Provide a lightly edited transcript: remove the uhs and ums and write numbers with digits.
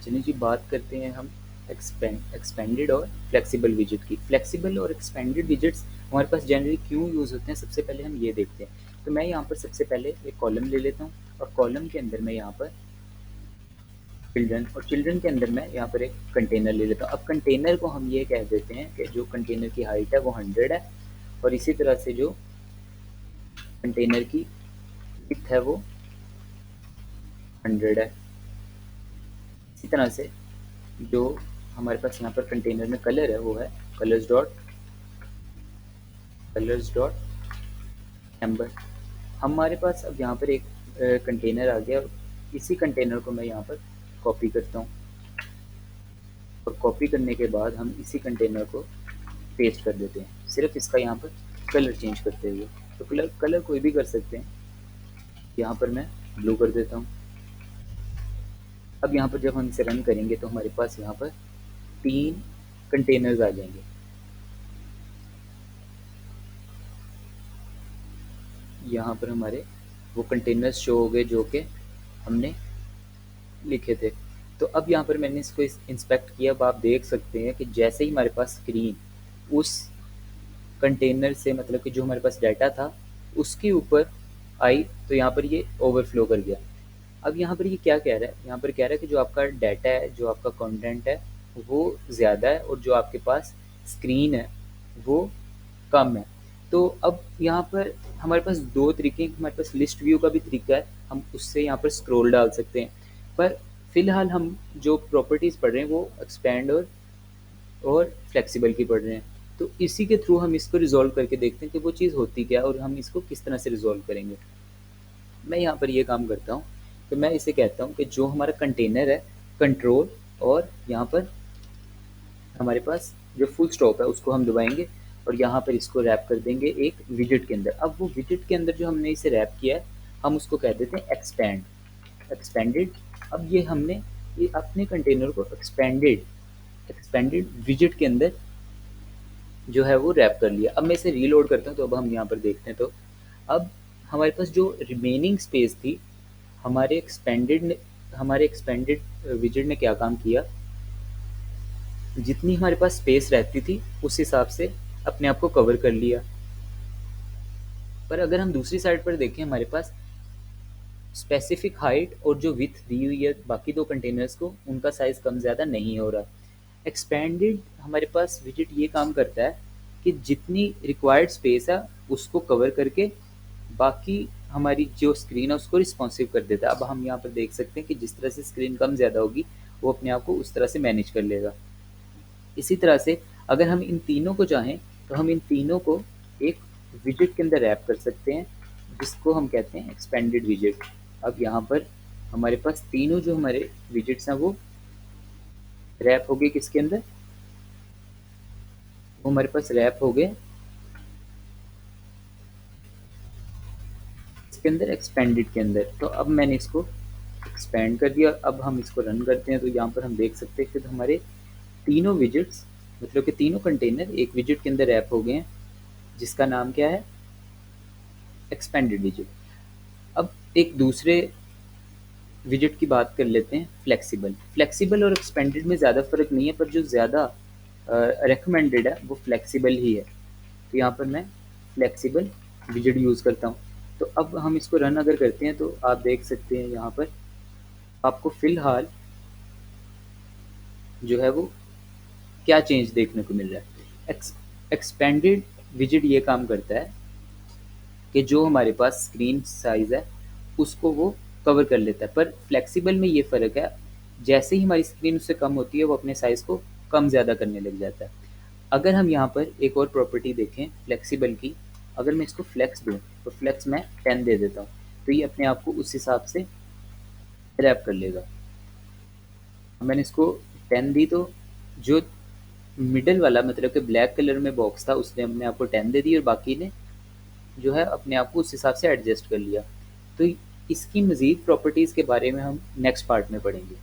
चलिए जी, बात करते हैं हम एक्सपेंडेड और फ्लेक्सिबल विजेट की। फ्लेक्सिबल और एक्सपेंडेड विजेट्स हमारे पास जनरली क्यों यूज़ होते हैं, सबसे पहले हम ये देखते हैं। तो मैं यहाँ पर सबसे पहले एक कॉलम ले लेता हूँ और कॉलम के अंदर मैं यहाँ पर चिल्ड्रन, और चिल्ड्रन के अंदर मैं यहाँ पर एक कंटेनर ले लेता हूँ। अब कंटेनर को हम ये कह देते हैं कि जो कंटेनर की हाइट है वो 100 है, और इसी तरह से जो कंटेनर की विड्थ है वो 100 है। इसी तरह से जो हमारे पास यहाँ पर कंटेनर में कलर है वो है कलर्स डॉट नंबर। हमारे पास अब यहाँ पर एक कंटेनर आ गया, और इसी कंटेनर को मैं यहाँ पर कॉपी करता हूँ, और कॉपी करने के बाद हम इसी कंटेनर को पेस्ट कर देते हैं, सिर्फ इसका यहाँ पर कलर चेंज करते हुए। तो कलर कोई भी कर सकते हैं, यहाँ पर मैं ब्लू कर देता हूँ। अब यहाँ पर जब हम इसे रन करेंगे तो हमारे पास यहाँ पर 3 कंटेनर्स आ जाएंगे। यहाँ पर हमारे वो कंटेनर्स शो हो गए जो कि हमने लिखे थे। तो अब यहाँ पर मैंने इसको इंस्पेक्ट किया। अब आप देख सकते हैं कि जैसे ही हमारे पास स्क्रीन उस कंटेनर से, मतलब कि जो हमारे पास डाटा था उसके ऊपर आई, तो यहाँ पर ये ओवरफ्लो कर गया। अब यहाँ पर ये क्या कह रहा है, यहाँ पर कह रहा है कि जो आपका डाटा है, जो आपका कंटेंट है वो ज़्यादा है, और जो आपके पास स्क्रीन है वो कम है। तो अब यहाँ पर हमारे पास 2 तरीके हैं। हमारे पास लिस्ट व्यू का भी तरीका है, हम उससे यहाँ पर स्क्रॉल डाल सकते हैं, पर फिलहाल हम जो प्रॉपर्टीज़ पढ़ रहे हैं वो एक्सपेंड और फ्लेक्सिबल की पढ़ रहे हैं। तो इसी के थ्रू हम इसको रिजॉल्व करके देखते हैं कि वो चीज़ होती क्या है और हम इसको किस तरह से रिजॉल्व करेंगे। मैं यहाँ पर ये काम करता हूँ कि मैं इसे कहता हूँ कि जो हमारा कंटेनर है, कंट्रोल, और यहाँ पर हमारे पास जो फुल स्टॉप है उसको हम दबाएंगे, और यहाँ पर इसको रैप कर देंगे एक विजेट के अंदर। अब वो विजेट के अंदर जो हमने इसे रैप किया है हम उसको कह देते हैं एक्सपेंडेड। अब ये हमने ये अपने कंटेनर को एक्सपेंडेड विजेट के अंदर जो है वो रैप कर लिया। अब मैं इसे रीलोड करता हूँ, तो अब हम यहाँ पर देखते हैं। तो अब हमारे पास जो रिमेनिंग स्पेस थी, हमारे एक्सपेंडेड विजेट ने क्या काम किया, जितनी हमारे पास स्पेस रहती थी उस हिसाब से अपने आप को कवर कर लिया। पर अगर हम दूसरी साइड पर देखें, हमारे पास स्पेसिफिक हाइट और जो विड्थ दी हुई है बाकी 2 कंटेनर्स को, उनका साइज़ कम ज़्यादा नहीं हो रहा। एक्सपेंडेड हमारे पास विजेट ये काम करता है कि जितनी रिक्वायर्ड स्पेस है उसको कवर करके बाकी हमारी जो स्क्रीन है उसको रिस्पॉन्सिव कर देता है। अब हम यहाँ पर देख सकते हैं कि जिस तरह से स्क्रीन कम ज़्यादा होगी वो अपने आप को उस तरह से मैनेज कर लेगा। इसी तरह से अगर हम इन तीनों को चाहें तो हम इन तीनों को एक विजेट के अंदर रैप कर सकते हैं, जिसको हम कहते हैं एक्सपेंडेड विजेट। अब यहाँ पर हमारे पास तीनों जो हमारे विजेट्स हैं वो रैप हो गए किसके अंदर, वो हमारे पास रैप हो गए इसके अंदर, एक्सपेंडेड के अंदर। तो अब मैंने इसको एक्सपेंड कर दिया। अब हम इसको रन करते हैं तो यहाँ पर हम देख सकते हैं कि तो हमारे तीनों विजेट्स, मतलब कि तीनों कंटेनर एक विजेट के अंदर रैप हो गए हैं, जिसका नाम क्या है, एक्सपेंडेड विजेट। अब एक दूसरे विजेट की बात कर लेते हैं, फ्लेक्सिबल और एक्सपेंडेड में ज़्यादा फ़र्क नहीं है, पर जो ज़्यादा रिकमेंडेड है वो फ्लेक्सिबल ही है। तो यहाँ पर मैं फ्लेक्सिबल विजेट यूज़ करता हूँ। तो अब हम इसको रन अगर करते हैं तो आप देख सकते हैं यहाँ पर आपको फ़िलहाल जो है वो क्या चेंज देखने को मिल रहा है। एक्सपेंडेड विजेट ये काम करता है कि जो हमारे पास स्क्रीन साइज़ है उसको वो कवर कर लेता है, पर फ्लेक्सिबल में ये फ़र्क है, जैसे ही हमारी स्क्रीन उससे कम होती है वो अपने साइज़ को कम ज़्यादा करने लग जाता है। अगर हम यहाँ पर एक और प्रॉपर्टी देखें फ्लेक्सिबल की, अगर मैं इसको फ्लेक्स दूँ तो फ्लेक्स मैं 10 दे देता हूँ, तो ये अपने आप को उस हिसाब से रैप कर लेगा। मैंने इसको 10 दी तो जो मिडल वाला, मतलब कि ब्लैक कलर में बॉक्स था, उसने अपने आप को 10 दे दी, और बाकी ने जो है अपने आप को उस हिसाब से एडजस्ट कर लिया। तो इसकी मज़ीद प्रॉपर्टीज़ के बारे में हम नेक्स्ट पार्ट में पढ़ेंगे।